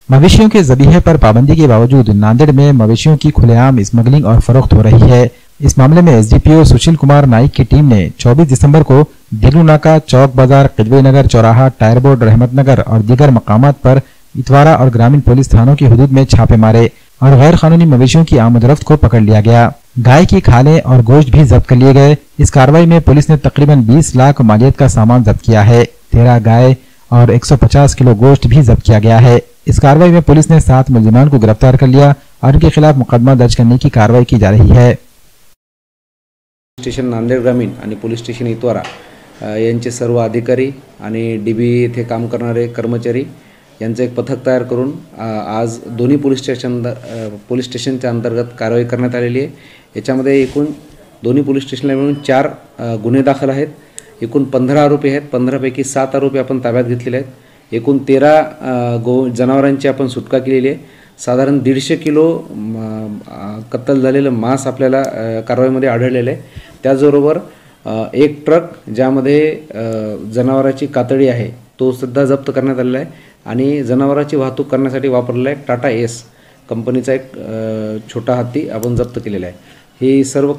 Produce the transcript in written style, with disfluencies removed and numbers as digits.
मवेशियों के ज़बीहे पर पाबंदी के बावजूद नांदेड़ में मवेशियों की खुलेआम स्मगलिंग और फरोख्त हो रही है। इस मामले में एसडीपीओ सुशील कुमार नाइक की टीम ने 24 दिसंबर को दिलू नाका, चौक बाजार, किदवे नगर चौराहा, टायर बोर्ड, रहमत नगर और दीगर मकामात पर इतवारा और ग्रामीण पुलिस थानों की हदूद में छापे मारे और गैर कानूनी मवेशियों की आमदरफ्त को पकड़ लिया गया। गाय की खालें और गोश्त भी जब्त कर लिए गए। इस कार्रवाई में पुलिस ने तकरीबन 20 लाख मालियत का सामान जब्त किया है। 13 गाय और 150 किलो गोश्त भी जब्त किया गया है। इस कार्रवाई में पुलिस ने 7 मुलजिमान को गिरफ्तार कर लिया और उनके खिलाफ मुकदमा दर्ज करने की कार्रवाई की जा रही है। स्टेशन नांदेड ग्रामीण आणि पोलीस स्टेशन इतवारा यांचे सर्व अधिकारी आणि डीबी येथे काम करणारे कर्मचारी यांचं एक पथक तयार करून आज दोन्ही पोलीस स्टेशनच्या अंतर्गत कारवाई करण्यात आलेली आहे। याच्यामध्ये एकूण दोन्ही पोलीस स्टेशनला मिळून 4 गुन्हे दाखल आहेत। एकूण 15 आरोपी आहेत। 15 पैकी 7 आरोपी आपण ताब्यात घेतलेले आहेत। एकूण 13 जनावरांची आपण सुटका केलेली आहे। साधारण 150 किलो कत्तल झालेलं मांस आपल्याला कारवाईमध्ये आढळलेलं आहे। त्याचबरोबर एक ट्रक ज्यामध्ये जनावरांची कातडी आहे तो सुद्धा जप्त करण्यात आलेला आहे आणि जनावरांची वाहतूक करण्यासाठी वापरलेला एक टाटा एस कंपनीचा एक छोटा हत्ती आपण जप्त केलेला आहे। ही सर्व